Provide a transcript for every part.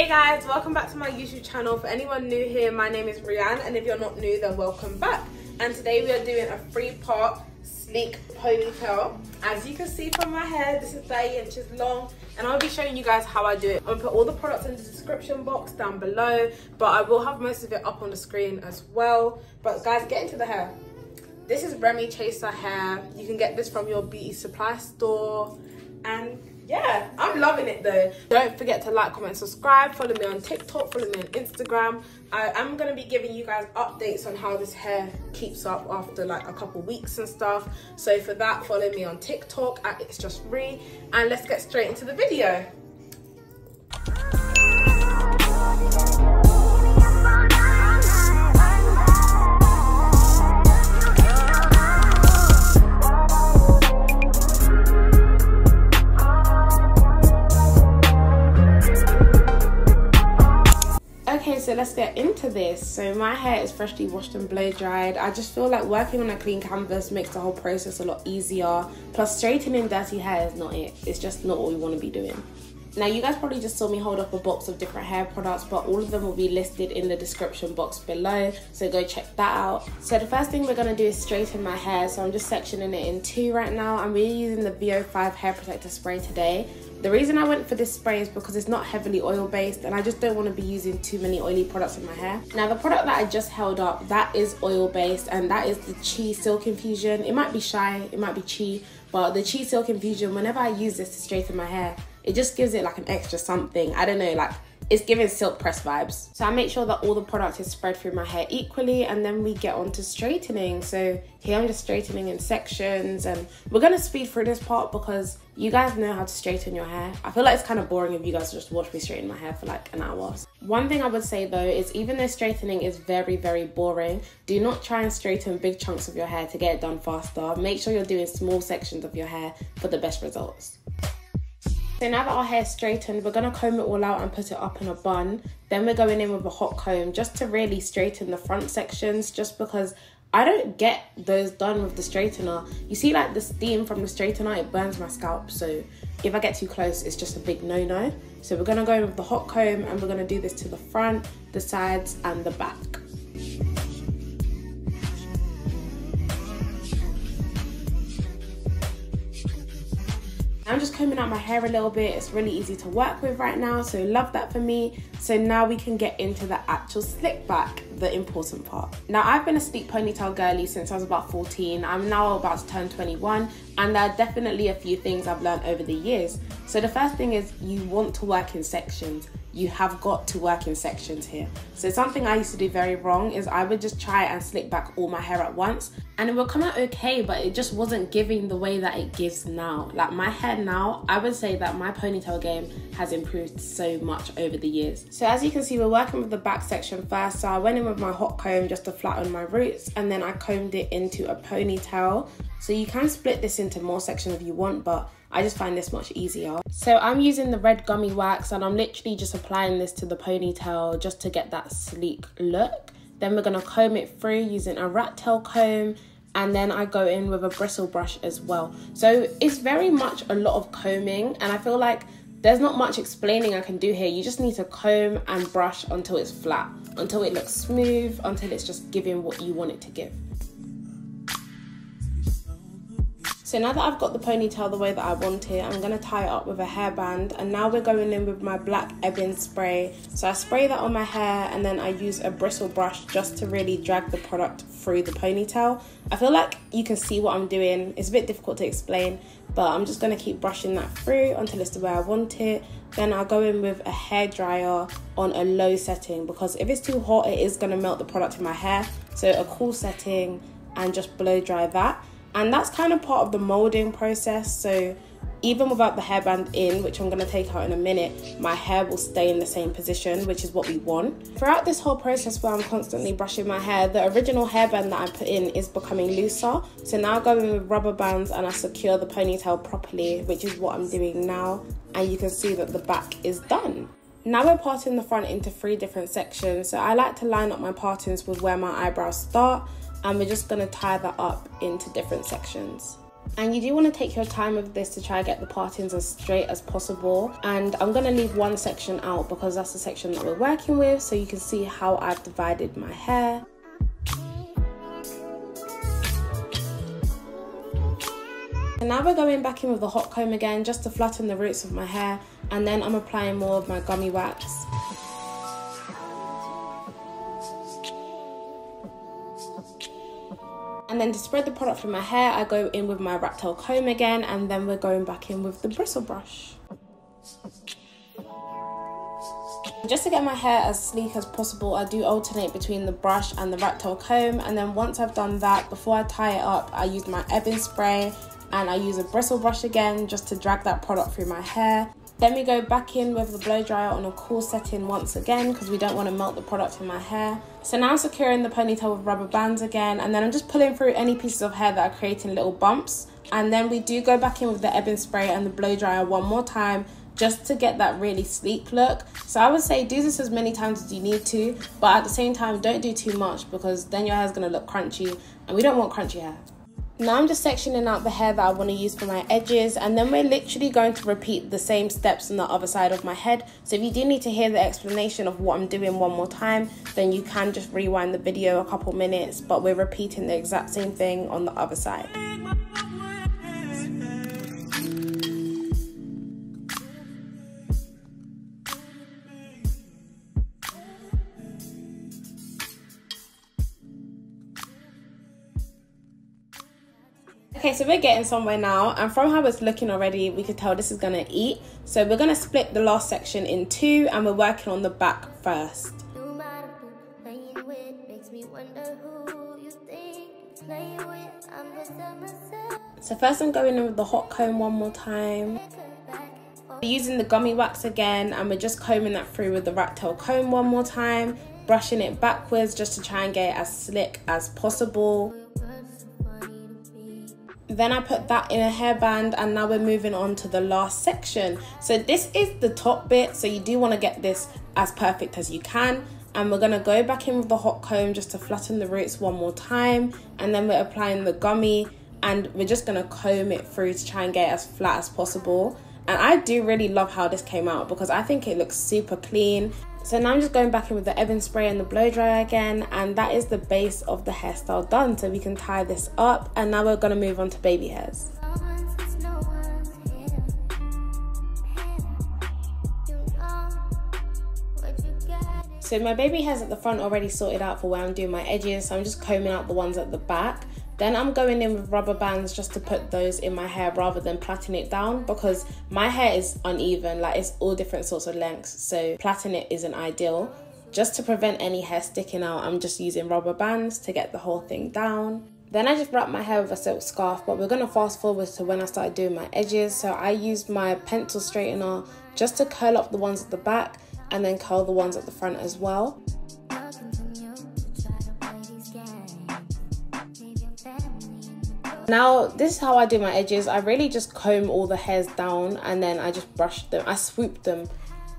Hey guys, welcome back to my YouTube channel. For anyone new here, my name is Rianne, and if you're not new, then welcome back. And today we are doing a 3-part sleek ponytail. As you can see from my hair, this is 30 inches long, and I'll be showing you guys how I do it. I'm gonna put all the products in the description box down below, but I will have most of it up on the screen as well. But guys, get into the hair. This is Remy Chaser hair. You can get this from your beauty supply store, and yeah, I'm loving it though. Don't forget to like, comment, subscribe. Follow me on TikTok, follow me on Instagram. I am going to be giving you guys updates on how this hair keeps up after like a couple weeks and stuff. So for that, follow me on TikTok at It's Just Ree, and let's get straight into the video. Okay, so let's get into this. So my hair is freshly washed and blow dried. I just feel like working on a clean canvas makes the whole process a lot easier. Plus, straightening dirty hair is not it. It's just not what we want to be doing. Now, you guys probably just saw me hold up a box of different hair products, but all of them will be listed in the description box below, so go check that out. So the first thing we're going to do is straighten my hair. So I'm just sectioning it in two right now. I'm really using the VO5 hair protector spray today. The reason I went for this spray is because it's not heavily oil based, and I just don't want to be using too many oily products in my hair. Now, the product that I just held up, that is oil based, and that is the Chi Silk Infusion. It might be Shy, it might be Chi, but the Chi Silk Infusion, whenever I use this to straighten my hair, it just gives it like an extra something. I don't know, like it's giving silk press vibes. So I make sure that all the product is spread through my hair equally, and then we get on to straightening. So here I'm just straightening in sections, and we're gonna speed through this part because you guys know how to straighten your hair. I feel like it's kind of boring if you guys just watch me straighten my hair for like an hour. One thing I would say though is, even though straightening is very, very boring, do not try and straighten big chunks of your hair to get it done faster. Make sure you're doing small sections of your hair for the best results. So now that our hair is straightened, we're going to comb it all out and put it up in a bun. Then we're going in with a hot comb just to really straighten the front sections, just because I don't get those done with the straightener. You see, like the steam from the straightener, it burns my scalp. So if I get too close, it's just a big no-no. So we're going to go in with the hot comb, and we're going to do this to the front, the sides and the back. I'm just combing out my hair a little bit. It's really easy to work with right now, so love that for me. So now we can get into the actual slick back, the important part. Now, I've been a sleek ponytail girly since I was about 14. I'm now about to turn 21, and there are definitely a few things I've learned over the years. So the first thing is, you want to work in sections. You have got to work in sections here. So something I used to do very wrong is I would just try and slick back all my hair at once, and it would come out okay, but it just wasn't giving the way that it gives now. Like my hair now, I would say that my ponytail game has improved so much over the years. So as you can see, we're working with the back section first. So I went in with my hot comb just to flatten my roots, and then I combed it into a ponytail. So you can split this into more sections if you want, but I just find this much easier. So I'm using the red gummy wax, and I'm literally just applying this to the ponytail just to get that sleek look. Then we're gonna comb it through using a rat tail comb, and then I go in with a bristle brush as well. So it's very much a lot of combing, and I feel like there's not much explaining I can do here. You just need to comb and brush until it's flat, until it looks smooth, until it's just giving what you want it to give. So now that I've got the ponytail the way that I want it, I'm going to tie it up with a hairband, and now we're going in with my black Ebin spray. So I spray that on my hair, and then I use a bristle brush just to really drag the product through the ponytail. I feel like you can see what I'm doing. It's a bit difficult to explain, but I'm just going to keep brushing that through until it's the way I want it. Then I'll go in with a hairdryer on a low setting, because if it's too hot, it is going to melt the product in my hair. So a cool setting, and just blow dry that. And that's kind of part of the molding process. So even without the hairband in, which I'm going to take out in a minute, my hair will stay in the same position, which is what we want. Throughout this whole process where I'm constantly brushing my hair, the original hairband that I put in is becoming looser. So now I go in with rubber bands and I secure the ponytail properly, which is what I'm doing now. And you can see that the back is done. Now we're parting the front into 3 different sections. So I like to line up my partings with where my eyebrows start, and we're just going to tie that up into different sections. And you do want to take your time with this to try to get the partings as straight as possible. And I'm going to leave one section out because that's the section that we're working with, so you can see how I've divided my hair. And now we're going back in with the hot comb again just to flatten the roots of my hair, and then I'm applying more of my gummy wax. And then to spread the product through my hair, I go in with my rat tail comb again, and then we're going back in with the bristle brush. Just to get my hair as sleek as possible, I do alternate between the brush and the rat tail comb, and then once I've done that, before I tie it up, I use my Ebin spray and I use a bristle brush again just to drag that product through my hair. Then we go back in with the blow dryer on a cool setting once again because we don't want to melt the product in my hair. So now I'm securing the ponytail with rubber bands again, and then I'm just pulling through any pieces of hair that are creating little bumps. And then we do go back in with the Ebin spray and the blow dryer one more time just to get that really sleek look. So I would say do this as many times as you need to, but at the same time don't do too much because then your hair is going to look crunchy and we don't want crunchy hair. Now I'm just sectioning out the hair that I want to use for my edges, and then we're literally going to repeat the same steps on the other side of my head. So if you do need to hear the explanation of what I'm doing one more time, then you can just rewind the video a couple minutes, but we're repeating the exact same thing on the other side. Okay, so we're getting somewhere now, and from how it's looking already, we could tell this is gonna eat. So we're gonna split the last section in two, and we're working on the back first. So first I'm going in with the hot comb one more time. We're using the gummy wax again, and we're just combing that through with the rat tail comb one more time, brushing it backwards just to try and get it as slick as possible. Then I put that in a hairband, and now we're moving on to the last section. So this is the top bit, so you do want to get this as perfect as you can. And we're going to go back in with the hot comb just to flatten the roots one more time. And then we're applying the gummy, and we're just going to comb it through to try and get it as flat as possible. And I do really love how this came out because I think it looks super clean. So now I'm just going back in with the Ebin spray and the blow dryer again, and that is the base of the hairstyle done. So we can tie this up, and now we're going to move on to baby hairs. So my baby hairs at the front already sorted out for where I'm doing my edges, so I'm just combing out the ones at the back. Then I'm going in with rubber bands just to put those in my hair rather than plaiting it down, because my hair is uneven, like it's all different sorts of lengths, so plaiting it isn't ideal. Just to prevent any hair sticking out, I'm just using rubber bands to get the whole thing down. Then I just wrap my hair with a silk scarf, but we're going to fast forward to when I started doing my edges. So I used my pencil straightener just to curl up the ones at the back and then curl the ones at the front as well. Now, this is how I do my edges. I really just comb all the hairs down and then I just brush them. I swoop them.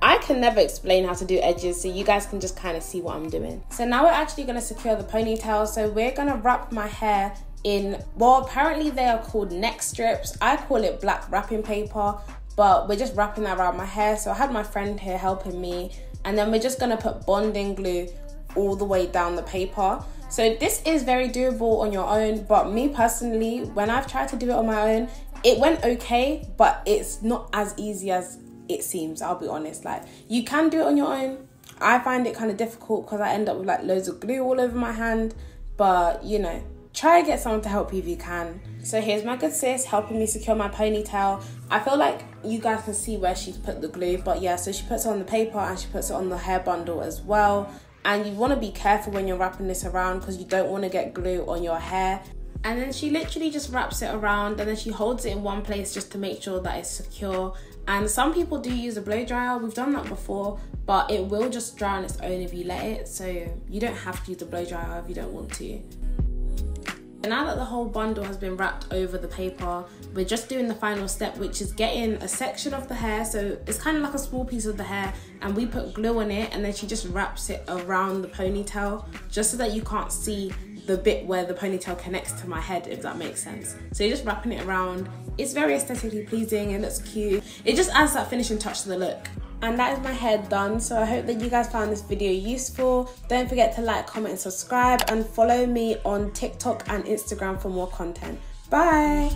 I can never explain how to do edges, so you guys can just kind of see what I'm doing. So now we're actually going to secure the ponytail. So we're going to wrap my hair in, well, apparently they are called neck strips. I call it black wrapping paper, but we're just wrapping that around my hair. So I had my friend here helping me, and then we're just going to put bonding glue all the way down the paper. So this is very doable on your own, but me personally, when I've tried to do it on my own, it went okay, but it's not as easy as it seems, I'll be honest. Like, you can do it on your own. I find it kind of difficult because I end up with like loads of glue all over my hand, but you know, try to get someone to help you if you can. So here's my good sis helping me secure my ponytail. I feel like you guys can see where she's put the glue, but yeah, so she puts it on the paper and she puts it on the hair bundle as well. And you want to be careful when you're wrapping this around because you don't want to get glue on your hair. And then she literally just wraps it around and then she holds it in one place just to make sure that it's secure. And some people do use a blow dryer. We've done that before, but it will just dry on its own if you let it. So you don't have to use the blow dryer if you don't want to. And now that the whole bundle has been wrapped over the paper, we're just doing the final step, which is getting a section of the hair. So it's kind of like a small piece of the hair, and we put glue on it, and then she just wraps it around the ponytail just so that you can't see the bit where the ponytail connects to my head, if that makes sense. So you're just wrapping it around. It's very aesthetically pleasing, it looks cute. It just adds that finishing touch to the look. And that is my hair done. So I hope that you guys found this video useful. Don't forget to like, comment and subscribe, and follow me on TikTok and Instagram for more content. Bye.